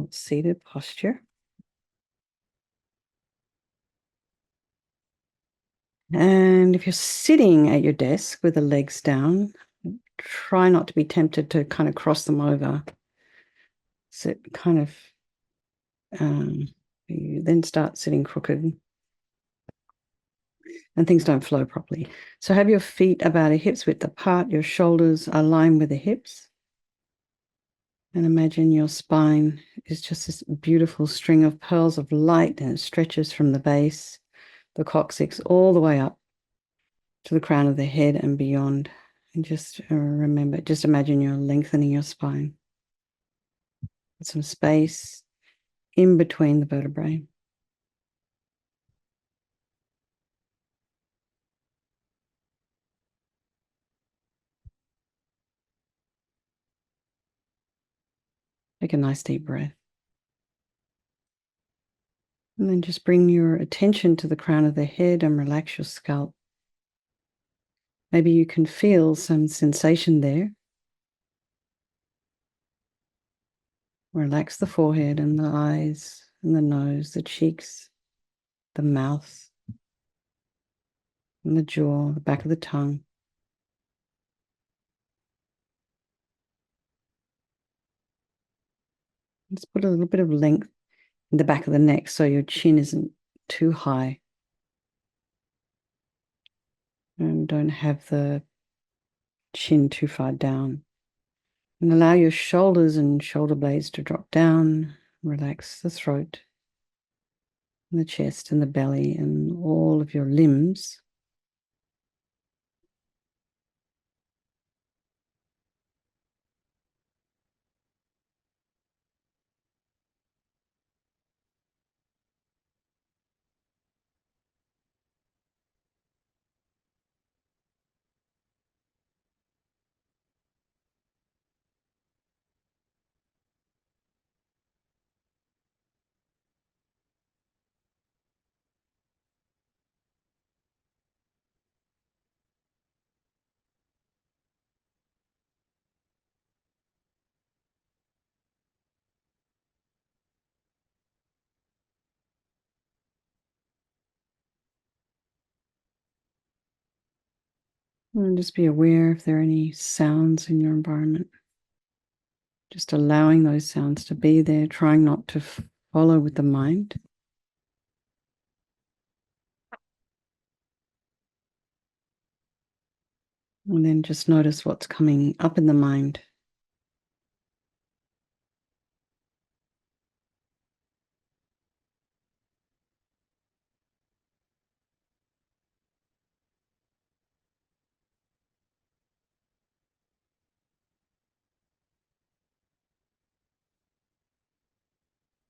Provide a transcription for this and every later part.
your seated posture. And if you're sitting at your desk with the legs down, try not to be tempted to kind of cross them over. So kind of, you then start sitting crooked and things don't flow properly. So have your feet about a hip's width apart, your shoulders are aligned with the hips. And imagine your spine is just this beautiful string of pearls of light, and it stretches from the base, the coccyx, all the way up to the crown of the head and beyond. And just remember, just imagine you're lengthening your spine. Put some space in between the vertebrae. Take a nice deep breath. And then just bring your attention to the crown of the head and relax your scalp. Maybe you can feel some sensation there. Relax the forehead and the eyes and the nose, the cheeks, the mouth, and the jaw, the back of the tongue. Just put a little bit of length in the back of the neck so your chin isn't too high. And don't have the chin too far down. And allow your shoulders and shoulder blades to drop down. Relax the throat, and the chest and the belly and all of your limbs. And just be aware if there are any sounds in your environment. Just allowing those sounds to be there, trying not to follow with the mind. And then just notice what's coming up in the mind.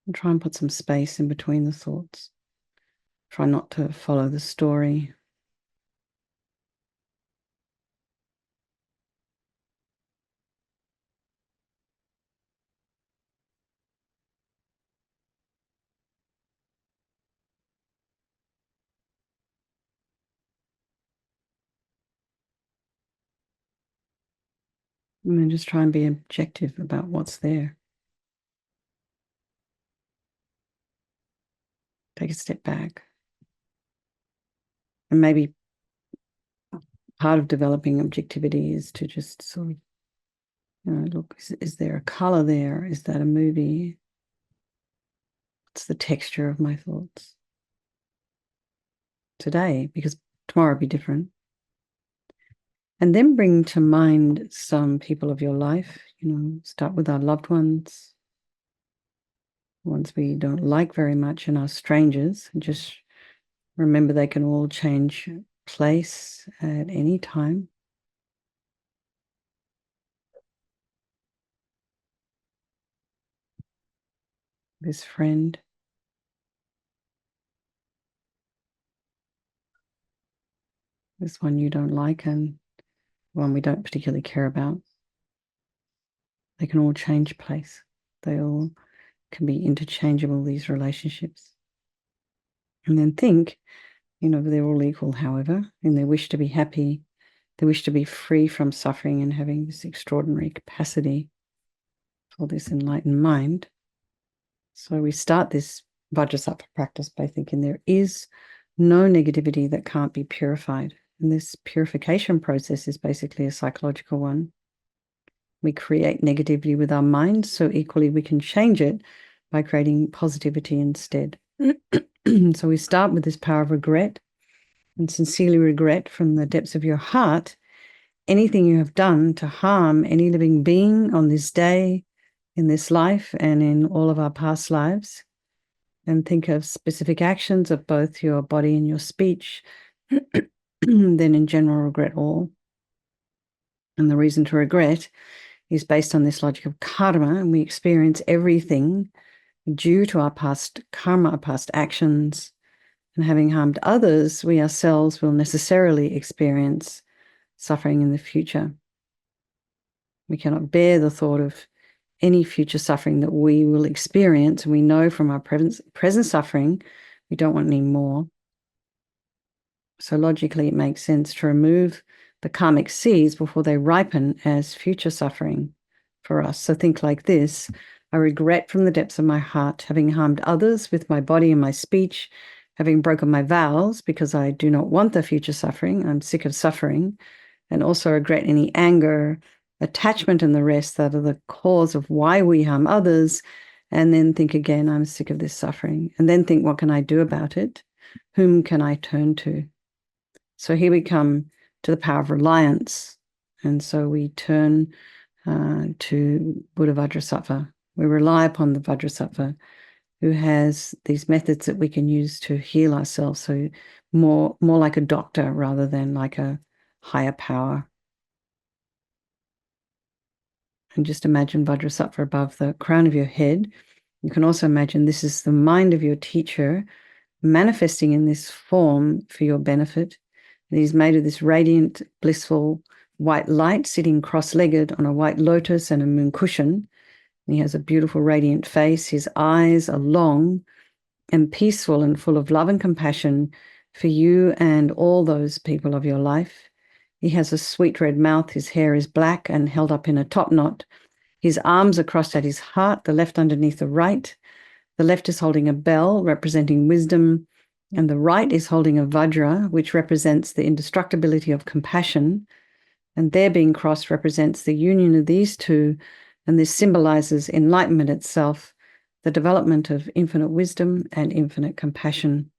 And try and put some space in between the thoughts. Try not to follow the story. And then just try and be objective about what's there. Take a step back. And maybe part of developing objectivity is to just sort of, look, is there a color there? Is that a movie? What's the texture of my thoughts today? Because tomorrow will be different. And then bring to mind some people of your life, start with our loved ones we don't like very much and are strangers. Just remember they can all change place at any time. This friend, this one you don't like, and one we don't particularly care about. They can all change place. They all can be interchangeable, these relationships. And then think, they're all equal, however, in their wish to be happy, their wish to be free from suffering and having this extraordinary capacity for this enlightened mind. So we start this Vajrasattva practice by thinking there is no negativity that can't be purified. And this purification process is basically a psychological one. We create negativity with our mind, so equally we can change it by creating positivity instead. So we start with this power of regret and sincerely regret from the depths of your heart anything you have done to harm any living being on this day, in this life, and in all of our past lives. And think of specific actions of both your body and your speech, then in general regret all. And the reason to regret is based on this logic of karma, and we experience everything due to our past karma, our past actions. And having harmed others, we ourselves will necessarily experience suffering in the future. We cannot bear the thought of any future suffering that we will experience. And we know from our present suffering, we don't want any more. So logically, it makes sense to remove the karmic seeds before they ripen as future suffering for us. So think like this: I regret from the depths of my heart having harmed others with my body and my speech, having broken my vows because I do not want the future suffering. I'm sick of suffering, and also regret any anger, attachment, and the rest that are the cause of why we harm others. And then think again, I'm sick of this suffering. And then think, what can I do about it? Whom can I turn to? So here we come to the power of reliance. And so we turn to Buddha Vajrasattva. We rely upon the Vajrasattva, who has these methods that we can use to heal ourselves. So more like a doctor rather than like a higher power. And just imagine Vajrasattva above the crown of your head. You can also imagine this is the mind of your teacher manifesting in this form for your benefit. And he's made of this radiant, blissful white light, sitting cross-legged on a white lotus and a moon cushion. And he has a beautiful, radiant face. His eyes are long and peaceful and full of love and compassion for you and all those people of your life. He has a sweet red mouth. His hair is black and held up in a top knot. His arms are crossed at his heart, the left underneath the right. The left is holding a bell representing wisdom, and the right is holding a vajra, which represents the indestructibility of compassion. And their being crossed represents the union of these two, and this symbolizes enlightenment itself, the development of infinite wisdom and infinite compassion.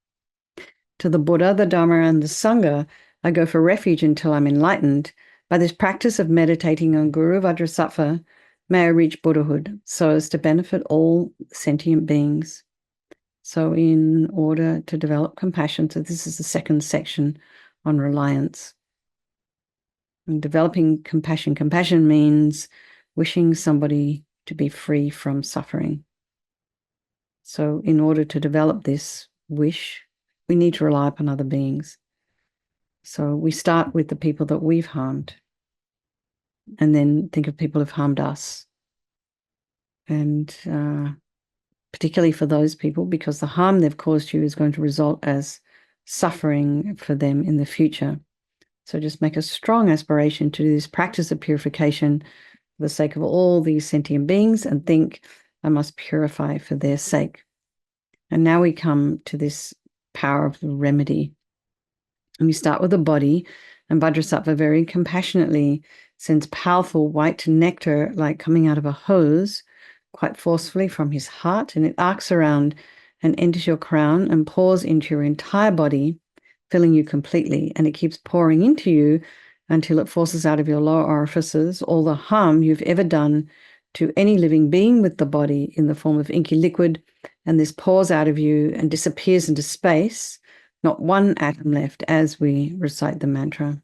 To the Buddha, the Dharma, and the Sangha, I go for refuge until I'm enlightened. By this practice of meditating on Guru Vajrasattva, may I reach Buddhahood so as to benefit all sentient beings. So in order to develop compassion, so this is the second section on reliance. And developing compassion. Compassion means wishing somebody to be free from suffering. So in order to develop this wish, we need to rely upon other beings. So we start with the people that we've harmed, and then think of people who've harmed us. And particularly for those people, because the harm they've caused you is going to result as suffering for them in the future. So just make a strong aspiration to do this practice of purification for the sake of all these sentient beings, and think, I must purify for their sake. And now we come to this power of the remedy. And we start with the body, and Vajrasattva very compassionately sends powerful white nectar, like coming out of a hose, quite forcefully from his heart, and it arcs around and enters your crown and pours into your entire body, filling you completely. And it keeps pouring into you until it forces out of your lower orifices all the harm you've ever done to any living being with the body in the form of inky liquid. And this pours out of you and disappears into space, not one atom left, as we recite the mantra.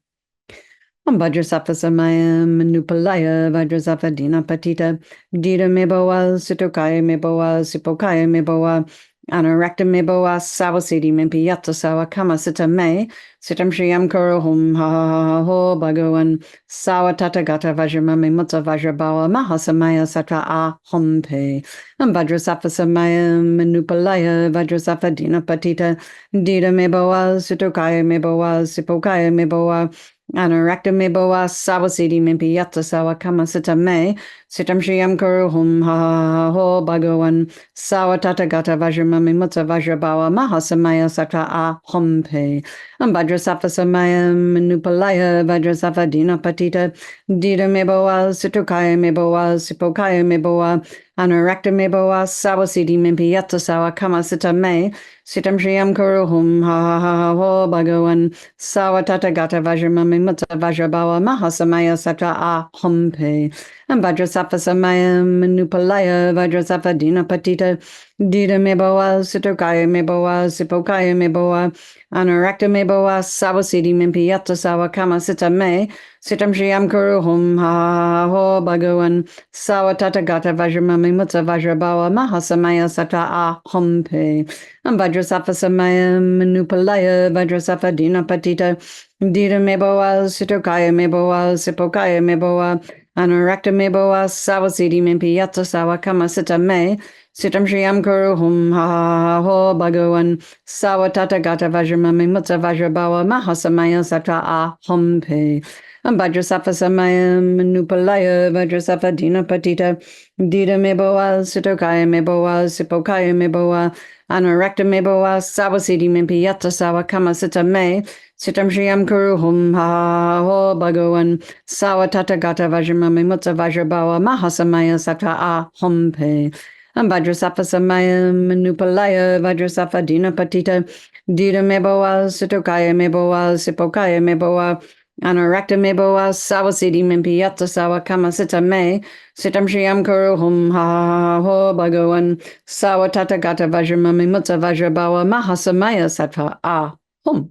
Om Vajrasattva Samaya Manupalaya Vajrasattva Dina Patita Dita Meboa Sitokaya Meboa Sipokaya Meboa Anarakta Meboa Sawasiti Mempi Yatta Sawa Kama Sita Me Sitam Shriyam Koro Hum Ha Ha Ha Ha Ho Bhagavan Sawa Tatagata Vajramami Mutta Vajrabawa Mahasamaya Satra A Hom Pe Om Vajrasattva Samaya Manupalaya Vajrasattva Dina Patita Dita Meboa Sitokaya Meboa Sipokaya Meboa Anarakta me boa sawasidi mimpi yatta sawa kama sita me. Sitam Shriyam Kuru Hum Ha Ha Ho Bhagawan Sawa Tata Gata Vajramami Mutta Vajrabawa Mahasamaya Sakta A Hompe Ambhadra Safa Samaya Manupalaya Vajra Safa Dina Patita Dida Meboa Situkaya Meboa Sipokaya Meboa Anarakta Meboa Sawasidi Mimpi Yatta Sawa Kama Sita Me Sitam Shriyam Kuru Hum Ha Ha Ho Bhagawan Sawa Tata Gata Vajramami Mutta Vajrabawa Mahasamaya Sakta A Hompe and Vajrasafa Samaya Manupalaya Vajrasafa Dina Patita Dida Meboa Sitokaya Meboa Sipokaya Meboa Anarakta Meboa Sawasidi Mimpi Yatta Sawa Kama Sita Me Sitam Shriyam Kuru Hum Ha Ho Bhagawan Sawa Tata Gata Vajramami Mutta Vajrabawa Mahasamaya Sata A Hompe and Vajrasafa Samaya Manupalaya Vajrasafa Dina Patita Dida Meboa Sitokaya Meboa Sipokaya Meboa Anarakta Meboa Sawasidi Mimpi Yatta Sawa Kama Sita Me Sitam Shriyam Kuru Hum Ha Ha Ho Bhagawan Sawa Tata Gata Vajramami Mutta Vajrabawa Mahasamaya Sata A Hompe Vajrasafa Samaya Manupalaya Vajrasafa Dina Patita Dida Meboa Sitokaya Meboa Sipokaya Meboa Anarakta Meboa Sawasidi Mimpi Yatta Sawa Kama Sita Me Sitam Shriyam Kuru Hum Ha Ho Bhagawan Sawa Tata Gata Vajramami Mutta Vajrabawa Mahasamaya Sakta A Hompe Vajrasafa Samaya Manupalaya Vajrasafa Dina Patita Dida Meboa Sitokaya Meboa Sipokaya Meboa Anarakta Meboa Sawasidi Mimpi Yatta Sawa Kama Sita Me Sitam Shriyam Kuru Hum Ha Ho Bhagawan Sawa Tata Gata Vajramami Mutta Vajrabawa Mahasamaya Sakta A Hompe.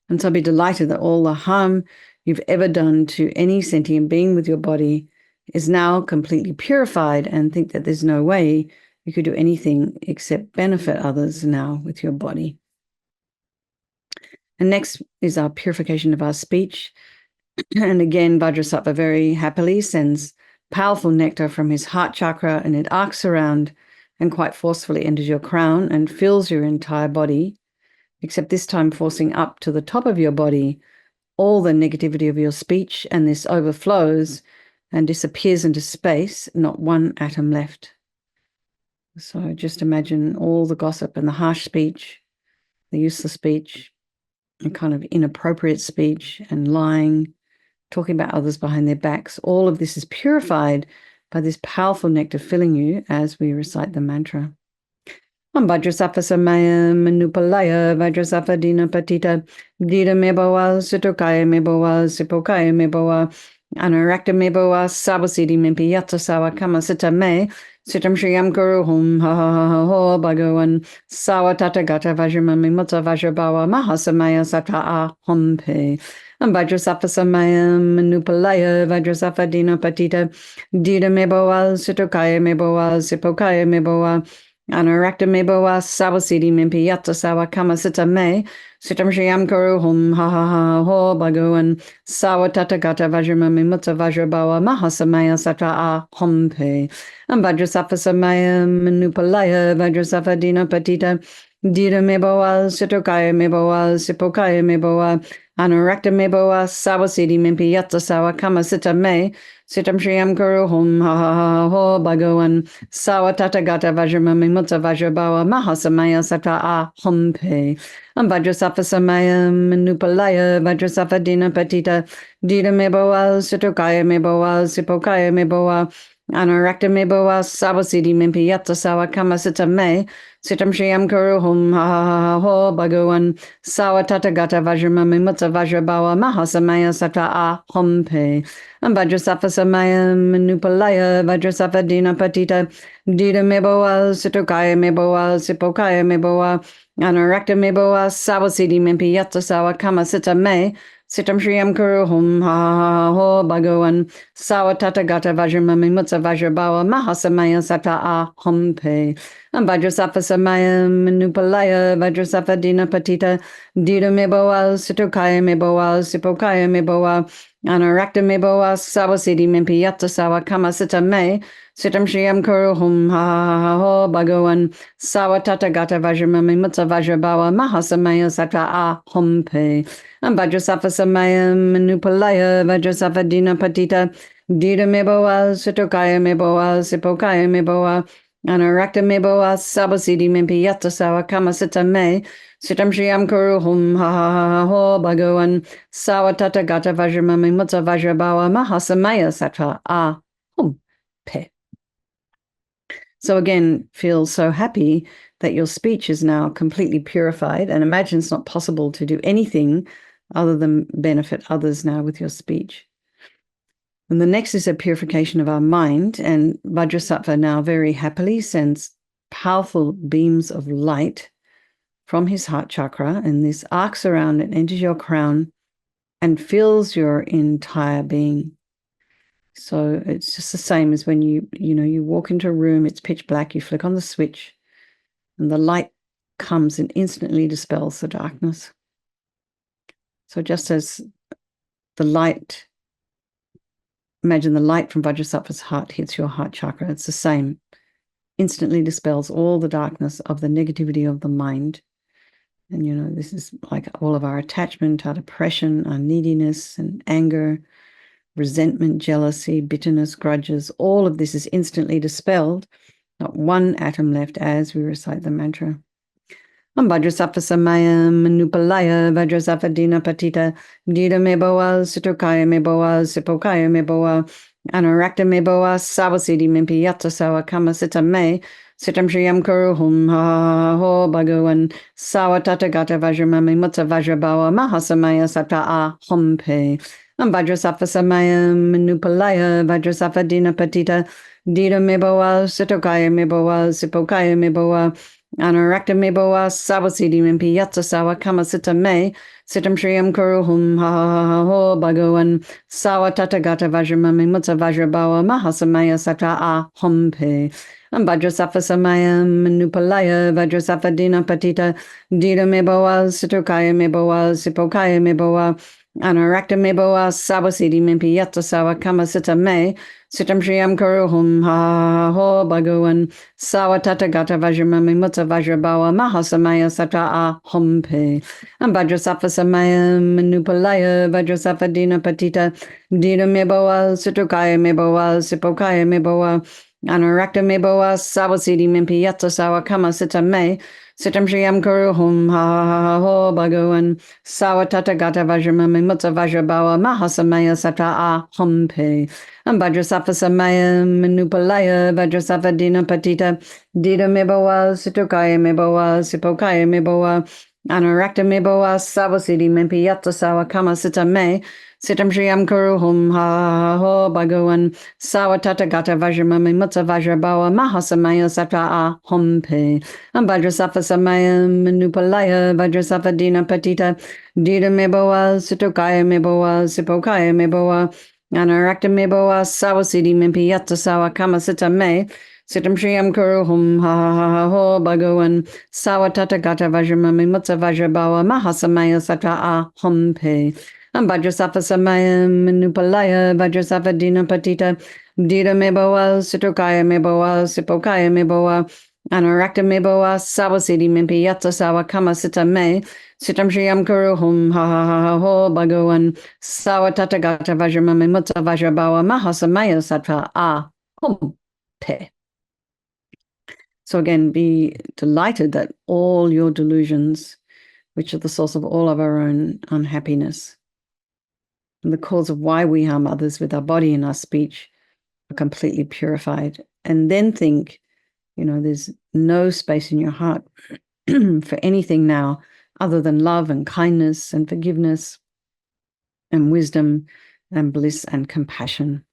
And so be delighted that all the harm you've ever done to any sentient being with your body is now completely purified, and think that there's no way you could do anything except benefit others now with your body. And next is our purification of our speech. And again, Vajrasattva very happily sends powerful nectar from his heart chakra, and it arcs around and quite forcefully enters your crown and fills your entire body, except this time forcing up to the top of your body all the negativity of your speech, and this overflows and disappears into space, not one atom left. So just imagine all the gossip and the harsh speech, the useless speech, and kind of inappropriate speech and lying, talking about others behind their backs. All of this is purified by this powerful nectar filling you as we recite the mantra. Vajrasattva Samaya Manupalaya Vajrasattva Dina Patita Dida Meboa Sitokaya Meboa Sipokaya Meboa Anarakta Meboa Sawasidi Mimpi Yatta Sawa Kama Sita Me Sitam Shriyam Kuru Hum Ha Ha Ho Bhagawan Sawa Tata Gata Vajramami Mutta Vajrabawa Mahasamaya Sata A Hompe Vajrasattva Samaya Manupalaya Vajrasattva Dina Patita Dida Meboa Sitokaya Meboa Sipokaya Meboa Anarakta Meboa Sawasidi Mimpi Yatta Sawa Kama Sita Me Sitam Shriyam Kuru Hum Ha Ha Ho Bhagawan Sawa Tata Gata Vajramami Mutta Vajrabawa Mahasamaya Sata A Hompe Vajrasattva Samaya Manupalaya Vajrasattva Dina Patita Dida Meboa Sitokaya Meboa Sipokaya Meboa Anarakta Meboa Sawasidi Mimpi Yatta Sawa Kama Sita Me Sitam Shriyam Kuru Hum Ha Ha Ho Bhagawan Sawa Tata Gata Vajramami Mutta Vajrabawa Mahasamaya Sata A Hompe Vajrasattva Samaya Manupalaya Vajrasattva Dina Patita Dida Meboa Sitokaya Meboa Sipokaya Meboa Anarakta Meboa Sawasidi Mimpi Yatta Sawa Kama Sita Me Sitam Shriyam Kuru Hum Ha Ha Ho Bhagawan Sawa Tata Gata Vajramami Mutta Vajrabawa Mahasamaya Sata A Hompe Vajrasattva Samaya Manupalaya Vajrasattva Dina Patita Dida Meboa Sitokaya Meboa Sipokaya Meboa Anarakta Meboa Sawasidi Mimpi Yatta Sawa Kama Sita Me Sitam Shriyam Kuru Hum Ha Ha Ho Bhagawan Sawa Tata Gata Vajramami Mutta Vajrabawa Mahasamaya Sata A Hompe Vajrasattva Samaya Manupalaya Vajrasattva Dina Patita Dida Meboa Sitokaya Meboa Sipokaya Meboa Anarakta Meboa Sawasidi Mimpi Yatta Sawa Kama Sita Me Sitam Shriyam Kuru Hum Ha Ha Ha Ho Bhagavan Sawatata Gata Vajramami Mutsa Vajrabawa Mahasamaya Satra A Hum Pe and Vajrasafa Samayam Manupalaya Vajrasafa Dina Patita Dita Meboa Sitokaya Meboa Sipokaya Meboa Anarakta Meboa Sabasidi Mimpi Yata Sawa Kamasita Me Sitam Shriyam Kuru Hum Ha Ha Ha Ho Bhagavan Sawatata Gata Vajramami Mutsa Vajrabawa Mahasamaya Satra A Hum Pe. So again, feel so happy that your speech is now completely purified, and imagine it's not possible to do anything other than benefit others now with your speech. And the next is a purification of our mind, and Vajrasattva now very happily sends powerful beams of light from his heart chakra, and this arcs around and enters your crown and fills your entire being. So it's just the same as when you walk into a room, it's pitch black, you flick on the switch, and the light comes and instantly dispels the darkness. So just as the light, imagine the light from Vajrasattva's heart hits your heart chakra, it's the same. Instantly dispels all the darkness of the negativity of the mind. And, this is like all of our attachment, our depression, our neediness and anger, resentment, jealousy, bitterness, grudges. All of this is instantly dispelled. Not one atom left as we recite the mantra. Vajrasattva Samayam Manupalaya Vajrasattva Dina Patita Dita Meboa Sitokaya Meboa Sipokaya Meboa Anarakta Meboa Savasidi Mimpi Yatsa Sawa Kama Sita Me Sitam Shriyam Kuru Hum Ha Ho Bhagavan Sawatata Gata Vajramami Mutsa Vajrabawa Mahasamaya Sata A Hum Pe Vajrasattva Samayam Manupalaya Vajrasattva Dina Patita Dita Meboa Sitokaya Meboa Sipokaya Meboa Anarakta Meboa Savasidi Mimpi Yatsa Sawa Kama Sita Me Sitam Shriyam Kuru Hum Ha Ha Ho Bhagavan Sawatata Gata Vajramami Mutsa Vajrabawa Mahasamaya Sata A Hum Pe Vajrasattva Samayam Manupalaya Vajrasattva Dina Patita Dita Meboa Sitokaya Meboa Sipokaya Meboa Anarakta Meboa Savasidi Mimpi Yatsa Sawa Kama Sita Me Sitam Shriyam Kuru Hum Ha Ho Bhagavan Sawatata Gata Vajramami Mutsa Vajrabawa Mahasamaya Sata A Hum Pe Vajrasattva Samayam Manupalaya Vajrasattva Dina Patita Dita Meboa Sitokaya Meboa Sipokaya Meboa Anarakta Meboa Savasidi Mimpi Yatsa Sawa Kama Sita Me Sitam Shriyam Kuru Hum Ha Ho Bhagavan Sawatata Gata Vajramami Mutsa Vajrabawa Mahasamaya Sata A Hum Pe Vajrasattva Samayam Manupalaya Vajrasattva Dina Patita Dita Meboa Sitokaya Meboa Sipokaya Meboa Anarakta Meboa Savasidi Mimpi Yatsa Sawa Kama Sita Me Sitam Shriyam Kuru Hum Ha Ho Bhagavan Sawatata Gata Vajramami Mutsa Vajrabawa Mahasamaya Sata A Hum Pe Vajrasattva Samayam Manupalaya Vajrasattva Dina Patita Dita Meboa Sitokaya Meboa Sipokaya Meboa Anarakta Meboa Savasidi Mimpi Yatsa Sawa Kama Sita Me Sitam Shriyam Kuru Hum Ha Ho Bhagavan Sawatata Gata Vajramami Mutsa Vajrabawa Mahasamaya Sata A Hum Pe Vajrasattva Samayam Manupalaya Vajrasattva Dina Patita Dita Meboa Sitokaya Meboa Sipokaya Meboa Anarakta Meboa Savasidi Mimpi Yatsa Sawa Kama Sita Me Sitam Shriyam Kuru Hum Ha Ho Bhagavan Sawatata Gata Vajramami Mutsa Vajrabawa Mahasamaya Sata A Hum Pe. So again, be delighted that all your delusions, which are the source of all of our own unhappiness, and the cause of why we harm others with our body and our speech, are completely purified. And then think, there's no space in your heart for anything now other than love and kindness and forgiveness and wisdom and bliss and compassion.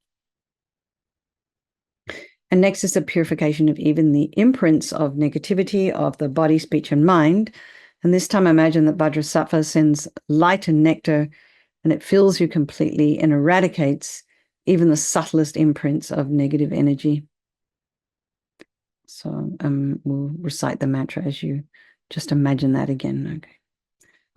And next is the purification of even the imprints of negativity of the body, speech, and mind. And this time imagine that Vajrasattva sends light and nectar, and it fills you completely and eradicates even the subtlest imprints of negative energy. So we'll recite the mantra as you just imagine that again. Okay.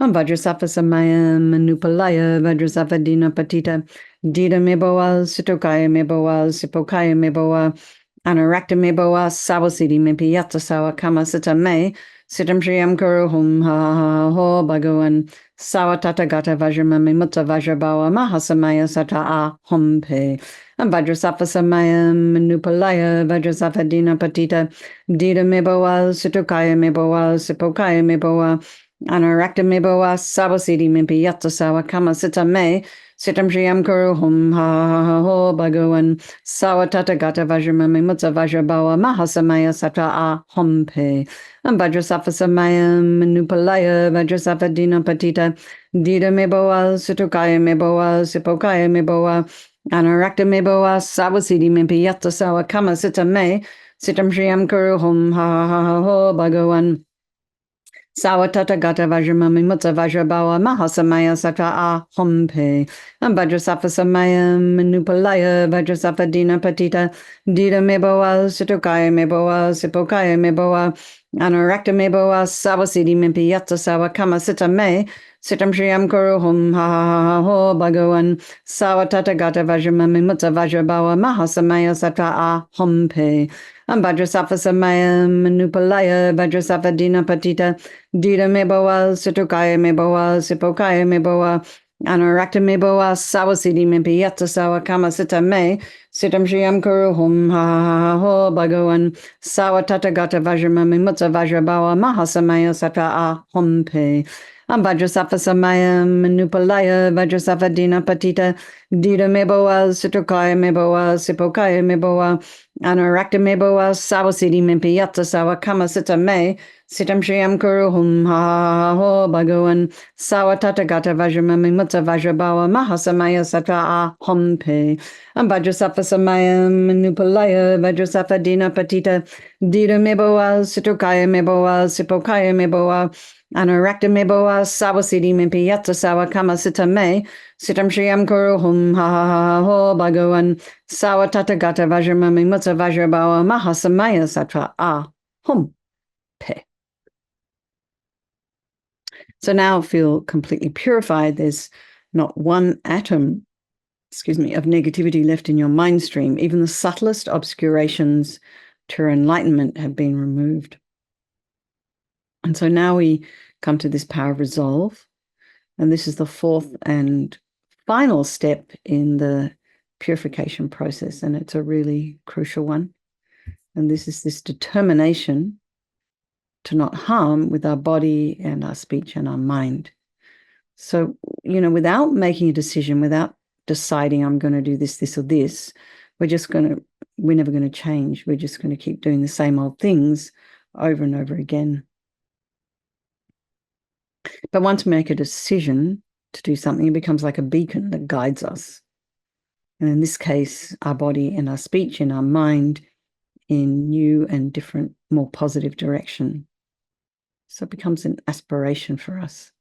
Vajrasattva Samayam Manupalaya Vajrasattva Dina Patita Dita Meboa Sitokaya Meboa Sipokaya Meboa Anaraktameboa sawasidi mimpi yatta sawa kama sita me. Sitam Shriyam Kuru Hum Ha Ho Bhagawan Sawatata Gata Vajramami Mutta Vajrabawa Mahasamaya Sata A Hum Pe Vajrasafa Samaya Manupalaya Vajrasafa Dina Patita Dita Meboa Situkaya Meboa Sipokaya Meboa Anarakta Meboa Sawasidi Mimpi Yatta Sawa Kama Sita Me Sitam Shriyam Kuru Hum Ha Ho Bhagawan Sawatata Gata Vajramami Mutta Vajrabawa Mahasamaya Sata A Hum Pe Vajrasafa Samaya Manupalaya Vajrasafa Dina Patita Dita Meboa Situkaya Meboa Sipokaya Meboa Anarakta Meboa Sawasidi Mimpi Yatta Sawa Kama Sita Me Sitam Shriyam Kuru Hum Ha Ho Bhagawan Sawatata Gata Vajramami Mutta Vajrabawa Mahasamaya Sata A Hum Pe Vajrasafa Samaya Manupalaya Vajrasafa Dina Patita Dita Meboa Situkaya Meboa Sipokaya Meboa Anarakta Meboa Sawasidi Mimpi Yatta Sawa Kama Sita Me Sitam Shriyam Kuru Hum Ha Ho Bhagawan Sawatata Gata Vajramami Mutta Vajrabawa Mahasamaya Sata A Hum Pe Vajrasafa Samaya Manupalaya Vajrasafa Dina Patita Dita Meboa Situkaya Meboa Sipokaya Meboa Anarakta Meboa Sawasidi Mimpi Yatta Sawa Kama Sita Me Sitam Shriyam Kuru Hum Ha Ho Bhagawan Sawatata Gata Vajramami Mutta Vajrabawa Mahasamaya Sata A Hum Pe Vajrasafa Samaya Manupalaya Vajrasafa Dina Patita Dita Meboa Situkaya Meboa Sipokaya Meboa Anarakta Meboa Sawasidi Mimpi Yatta Sawa Kama Sita Me Sitam Shriyam Kuru Hum Ha Ho Bhagawan Sawatata Gata Vajramami Mutta Vajrabawa Mahasamaya Sata A Hum Pe Vajrasafa Samaya Manupalaya Vajrasafa Dina Patita Dita Meboa Situkaya Meboa Sipokaya Meboa Anarakta Meboa Sawasidi Mimpi Yatta Sawa Kama Sita Me Sitam Shriyam Kuru Hum Ha Ho Bhagawan Sawatata Gata Vajramami Mutta Vajrabawa Mahasamaya Sata A Hum Pe. So now feel completely purified. There's not one atom, of negativity left in your mind stream. Even the subtlest obscurations to enlightenment have been removed. And so now we come to this power of resolve. And this is the fourth and final step in the purification process. And it's a really crucial one. And this is this determination to not harm with our body and our speech and our mind. So, without making a decision, without deciding I'm going to do this, this, or this, we're never going to change. We're just going to keep doing the same old things over and over again. But once we make a decision to do something, it becomes like a beacon that guides us. And in this case, our body and our speech and our mind in new and different, more positive direction. So it becomes an aspiration for us,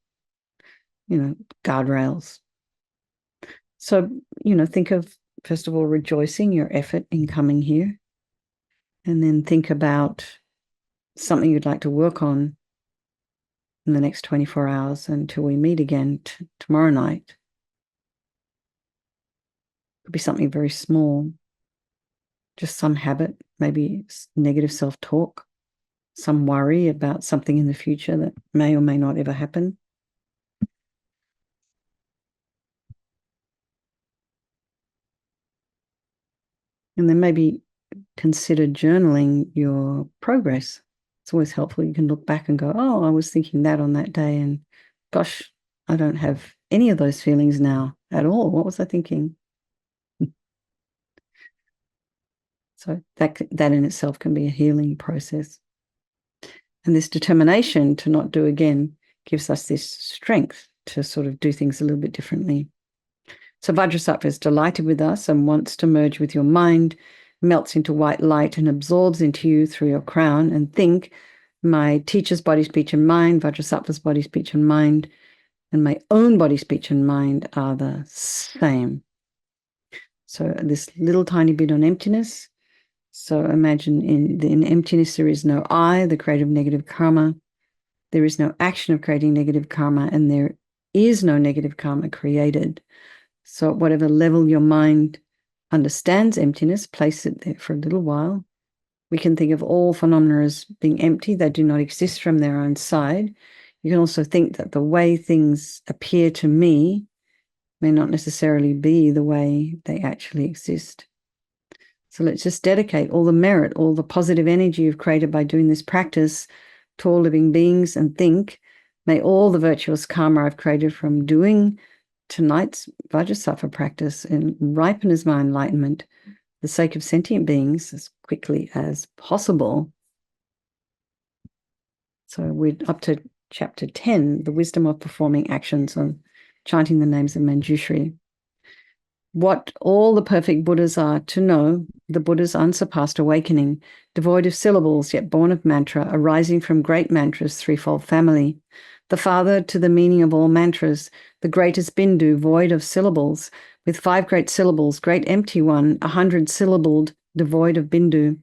guardrails. So, think of, first of all, rejoicing your effort in coming here. And then think about something you'd like to work on in the next 24 hours until we meet again tomorrow night. It could be something very small, just some habit, maybe negative self-talk, some worry about something in the future that may or may not ever happen. And then maybe consider journaling your progress. It's always helpful. You can look back and go, oh, I was thinking that on that day, and gosh, I don't have any of those feelings now at all. What was I thinking? So that in itself can be a healing process. And this determination to not do again gives us this strength to sort of do things a little bit differently. So Vajrasattva is delighted with us and wants to merge with your mind, melts into white light and absorbs into you through your crown. And think, my teacher's body, speech, and mind, Vajrasattva's body, speech, and mind, and my own body, speech, and mind are the same. So this little tiny bit on emptiness. So imagine in emptiness, there is no I, the creator of negative karma. There is no action of creating negative karma, and there is no negative karma created. So at whatever level your mind understands emptiness, place it there for a little while. We can think of all phenomena as being empty. They do not exist from their own side. You can also think that the way things appear to me may not necessarily be the way they actually exist. So let's just dedicate all the merit, all the positive energy you've created by doing this practice to all living beings, and think, may all the virtuous karma I've created from doing tonight's Vajrasattva practice and ripen as my enlightenment for the sake of sentient beings as quickly as possible. So we're up to chapter 10, the wisdom of performing actions on chanting the names of Manjushri. What all the perfect Buddhas are to know, the Buddha's unsurpassed awakening, devoid of syllables, yet born of mantra, arising from great mantra's threefold family. The father to the meaning of all mantras, the greatest Bindu, void of syllables, with 5 great syllables, great empty one, 100-syllabled, devoid of Bindu.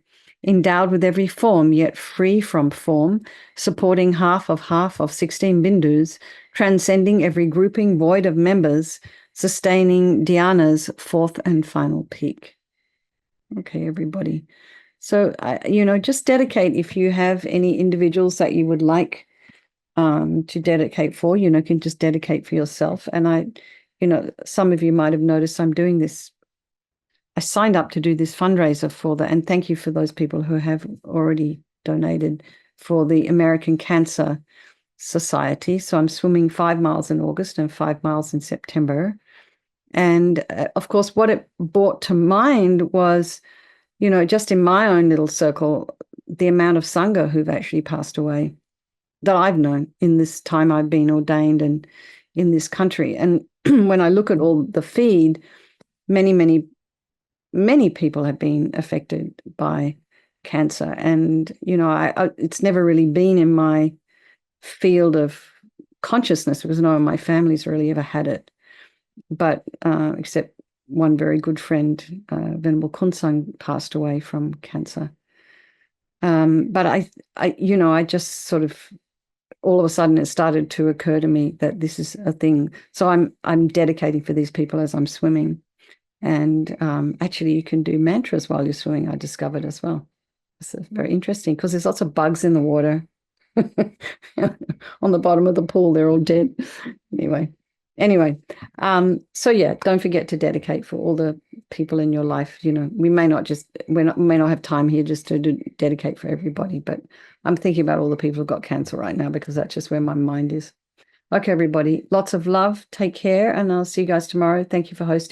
Endowed with every form, yet free from form, supporting half of 16 Bindus, transcending every grouping, void of members, sustaining Dhyana's 4th and final peak. Okay, everybody. So, just dedicate if you have any individuals that you would like to dedicate for, can just dedicate for yourself. And some of you might have noticed I'm doing this. I signed up to do this fundraiser for that. And thank you for those people who have already donated for the American Cancer Society. So I'm swimming 5 miles in August and 5 miles in September. And of course, what it brought to mind was, just in my own little circle, the amount of Sangha who've actually passed away that I've known in this time I've been ordained and in this country. And when I look at all the feed, many, many, many people have been affected by cancer. And, it's never really been in my field of consciousness because no one in my family's really ever had it. But except one very good friend, Venerable Kunsang, passed away from cancer. But I just sort of, all of a sudden it started to occur to me that this is a thing. So I'm dedicating for these people as I'm swimming. And actually you can do mantras while you're swimming, I discovered as well. It's very interesting because there's lots of bugs in the water. On the bottom of the pool, they're all dead. Anyway, so yeah, don't forget to dedicate for all the people in your life. We may not have time here just to dedicate for everybody, but I'm thinking about all the people who've got cancer right now because that's just where my mind is. Okay, everybody, lots of love. Take care, and I'll see you guys tomorrow. Thank you for hosting.